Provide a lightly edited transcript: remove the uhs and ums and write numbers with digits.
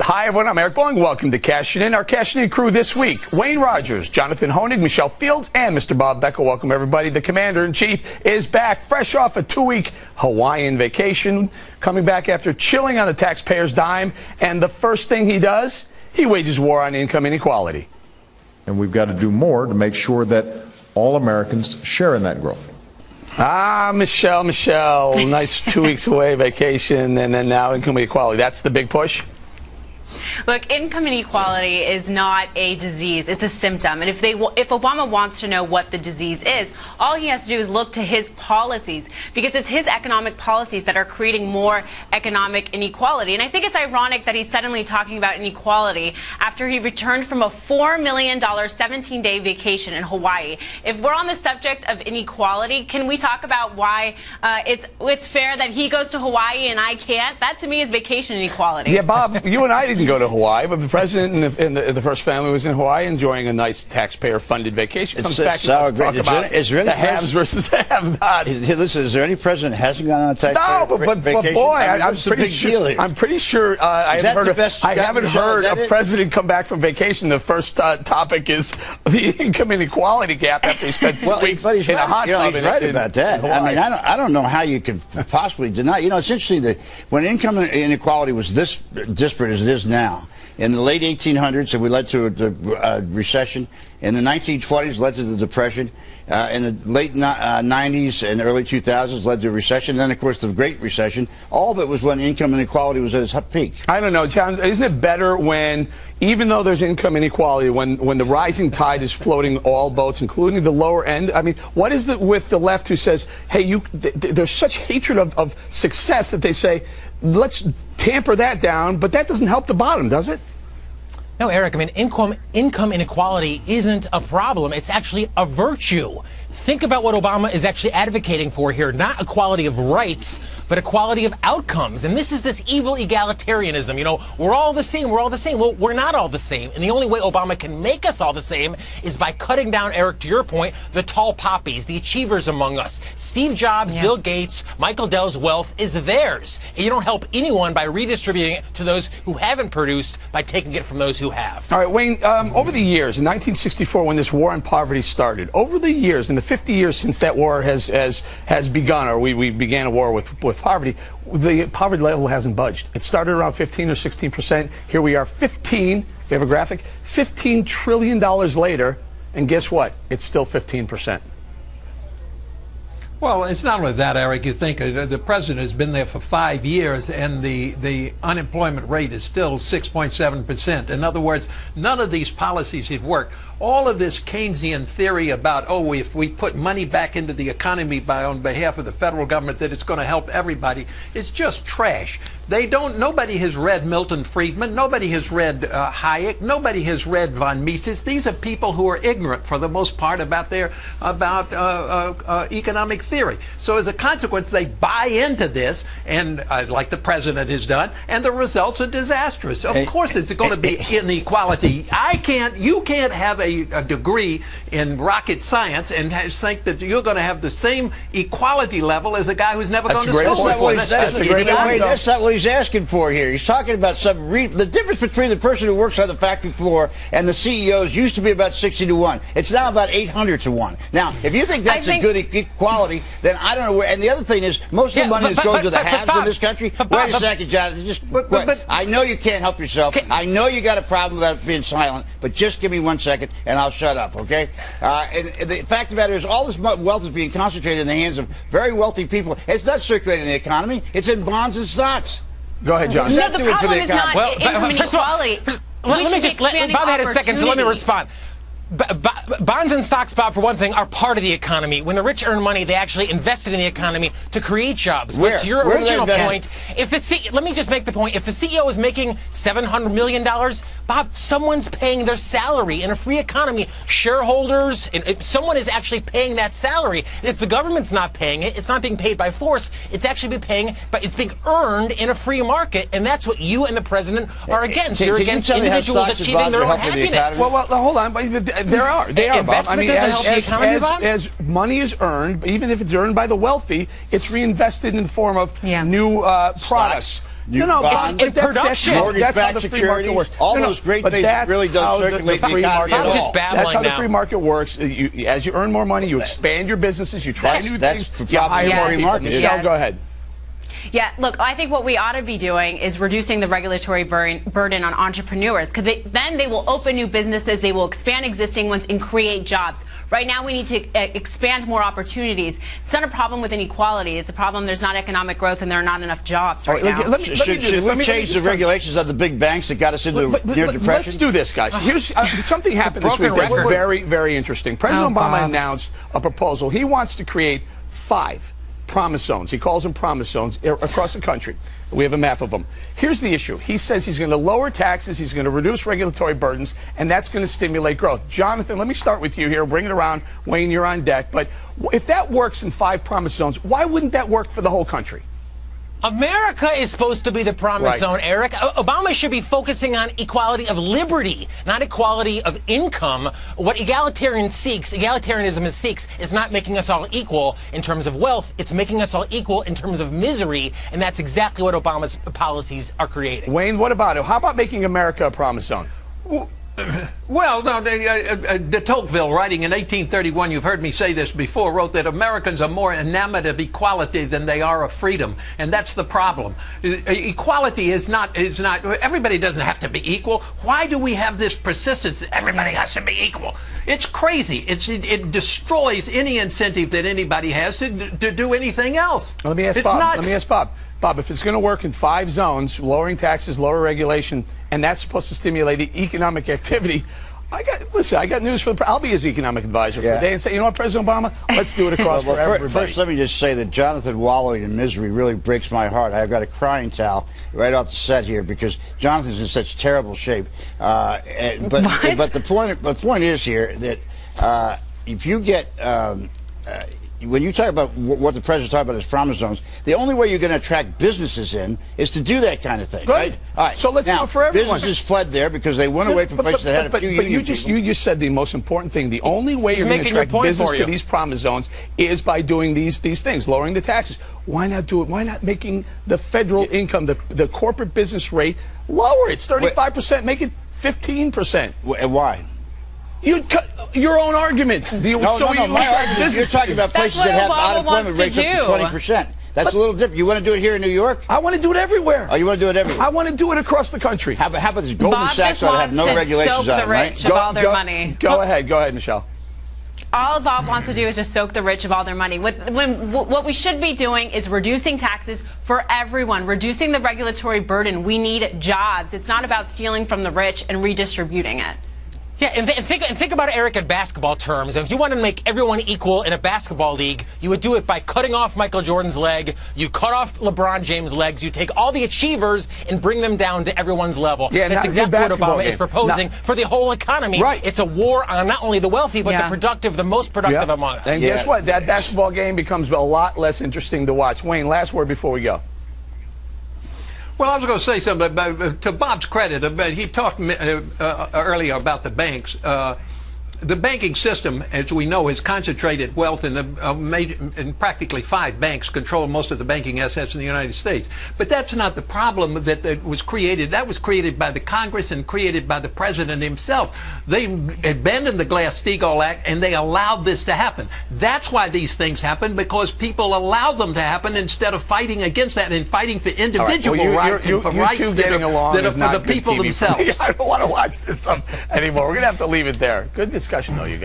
Hi, everyone. I'm Eric Bong. Welcome to Cashing In. Our Cashing In crew this week: Wayne Rogers, Jonathan Honig, Michelle Fields, and Mr. Bob Beckel. Welcome, everybody. The Commander-in-Chief is back, fresh off a 2-week Hawaiian vacation, coming back after chilling on the taxpayer's dime. And the first thing he does, he wages war on income inequality. And we've got to do more to make sure that all Americans share in that growth. Michelle, nice 2 weeks away vacation, and then now income inequality. That's the big push. Look, income inequality is not a disease, it's a symptom. And if Obama wants to know what the disease is, all he has to do is look to his policies, because it's his economic policies that are creating more economic inequality. And I think it's ironic that he's suddenly talking about inequality after he returned from a $4 million 17-day vacation in Hawaii. If we're on the subject of inequality, can we talk about why it's fair that he goes to Hawaii and I can't? That to me is vacation inequality. Yeah, Bob, you and I didn't go to Hawaii, but the president and the first family was in Hawaii enjoying a nice taxpayer-funded vacation. Comes back and talk about the haves versus the have-nots. Listen, is there any president that hasn't gone on a taxpayer vacation? But boy, I'm pretty sure I haven't heard a president come back from vacation. The first topic is the income inequality gap after he spent 2 weeks in a hot tub. He's right about that. I mean, I don't know how you could possibly deny. You know, it's interesting that when income inequality was this disparate as it is now, in the late 1800s, we led to a recession. In the 1920s, led to the Depression. In the late 90s and early 2000s, led to a recession. And then, of course, the Great Recession. All of it was when income inequality was at its peak. I don't know, John. Isn't it better when, even though there's income inequality, when the rising tide is floating all boats, including the lower end? I mean, what is it with the left who says, hey, there's such hatred of success that they say, let's tamper that down, but that doesn't help the bottom, does it? No, Eric, I mean, income inequality isn't a problem. It's actually a virtue. Think about what Obama is actually advocating for here, not equality of rights, but equality of outcomes. And this is this evil egalitarianism. You know, we're all the same, we're all the same. Well, we're not all the same. And the only way Obama can make us all the same is by cutting down, Eric, to your point, the tall poppies, the achievers among us. Steve Jobs, Bill Gates, Michael Dell's wealth is theirs. And you don't help anyone by redistributing it to those who haven't produced, by taking it from those who have. All right, Wayne, over the years, in 1964, when this war on poverty started, over the years, in the 50 years since that war has begun, or we began a war with poverty, the poverty level hasn't budged. It started around 15 or 16%. Here we are, we have a graphic, $15 trillion later, and guess what? It's still 15%. Well, it's not only that, Eric. You think the president has been there for 5 years, and the unemployment rate is still 6.7%. In other words, none of these policies have worked. All of this Keynesian theory about, oh, if we put money back into the economy on behalf of the federal government, that it's going to help everybody, is just trash. Nobody has read Milton Friedman. Nobody has read Hayek. Nobody has read von Mises. These are people who are ignorant, for the most part, about economic theory. So as a consequence, they buy into this, and like the president has done, and the results are disastrous. Of course, it's going to be inequality. You can't have a degree in rocket science and think that you're going to have the same equality level as a guy who's never gone to school. That's not what he's asking for here. He's talking about the difference between the person who works on the factory floor and the CEOs used to be about 60 to 1. It's now about 800 to 1. Now, if you think that's a good equality, then I don't know where. And the other thing is, most of the money is going to the haves in this country. Wait a second, Jonathan. I know you can't help yourself. I know you got a problem without being silent, but just give me 1 second and I'll shut up, okay? And the fact of the matter is, all this wealth is being concentrated in the hands of very wealthy people. It's not circulating in the economy. It's in bonds and stocks. Go ahead, John. No, the problem is not income inequality. Let me just, Bob had a second, so let me respond. Bonds and stocks, Bob, for one thing, are part of the economy. When the rich earn money, they actually invested in the economy to create jobs. Where? But to your original point, let me just make the point. If the CEO is making $700 million, Bob, someone's paying their salary. In a free economy, shareholders, someone is actually paying that salary. If the government's not paying it, it's not being paid by force. It's actually it's being earned in a free market, and that's what you and the president are against. You're against individuals achieving their own happiness. Well, hold on. They are, Bob. I mean, as money is earned, even if it's earned by the wealthy, it's reinvested in the form of new products, bonds, in production. mortgage-backed securities, all those great things that really don't circulate the economy at all. That's how the free market works. As you earn more money, you expand your businesses, you try new things, you hire more people. Michelle, go ahead. Yeah, look, I think what we ought to be doing is reducing the regulatory burden on entrepreneurs, because then they will open new businesses, they will expand existing ones, and create jobs. Right now, we need to expand more opportunities. It's not a problem with inequality. It's a problem there's not economic growth and there are not enough jobs right now. Should we change the regulations of the big banks that got us into near depression? Let's do this, guys. Here's something happened this week that's very, very interesting. President Obama announced a proposal. He wants to create 5 promise zones. He calls them promise zones across the country. We have a map of them. Here's the issue. He says he's going to lower taxes, he's going to reduce regulatory burdens, and that's going to stimulate growth. Jonathan, let me start with you here. Bring it around. Wayne, you're on deck. But if that works in 5 promise zones, why wouldn't that work for the whole country? America is supposed to be the promise zone, Eric. Obama should be focusing on equality of liberty, not equality of income. What egalitarianism seeks is not making us all equal in terms of wealth. It's making us all equal in terms of misery, and that's exactly what Obama's policies are creating. Wayne, what about it? How about making America a promise zone? Well, no, de Tocqueville, writing in 1831, you've heard me say this before, wrote that Americans are more enamored of equality than they are of freedom, and that's the problem. Equality is not, everybody doesn't have to be equal. Why do we have this persistence that everybody has to be equal? It's crazy. It destroys any incentive that anybody has to do anything else. Let me ask Bob. Let me ask Bob. Bob, if it's going to work in 5 zones, lowering taxes, lower regulation, and that's supposed to stimulate economic activity, I got news for I'll be his economic advisor for a day and say, you know what, President Obama, let's do it across for everybody. First, let me just say that Jonathan wallowing in misery really breaks my heart. I've got a crying towel right off the set here because Jonathan's in such terrible shape. But the point is here that if you get when you talk about what the president's talking about as promise zones, the only way you're going to attract businesses in is to do that kind of thing, right? All right. So let's do it for everyone. Businesses fled there because they went away from places that had a few union people. But you just said the most important thing. The only way you're going to attract business to these promise zones is by doing these things, lowering the taxes. Why not do it? Why not making the federal income, the corporate business rate, lower? It's 35%. Make it 15%. And why? You'd cut your own argument. You're talking about places that have unemployment rates up to 20%. That's a little different. You want to do it here in New York? I want to do it everywhere. Oh, you want to do it everywhere? I want to do it across the country. How about this? Goldman Sachs ought to have no regulations on it, right? Of all their money. Go ahead, Michelle. All Bob wants to do is just soak the rich of all their money. What we should be doing is reducing taxes for everyone, reducing the regulatory burden. We need jobs. It's not about stealing from the rich and redistributing it. Yeah, and think about it, Eric, in basketball terms. If you want to make everyone equal in a basketball league, you would do it by cutting off Michael Jordan's leg, you cut off LeBron James' legs, you take all the achievers and bring them down to everyone's level. Yeah, that's exactly what Obama is proposing for the whole economy. Right. It's a war on not only the wealthy, but the most productive among us. And guess what? That basketball game becomes a lot less interesting to watch. Wayne, last word before we go. Well, I was going to say something, but to Bob's credit, he talked earlier about the banks. The banking system, as we know, has concentrated wealth in practically 5 banks control most of the banking assets in the United States. But that's not the problem that was created. That was created by the Congress and created by the president himself. They abandoned the Glass-Steagall Act and they allowed this to happen. That's why these things happen, because people allow them to happen instead of fighting against that and fighting for individual rights and for rights that are for the people themselves. I don't want to watch this anymore. We're going to have to leave it there. Good discussion, though, you guys.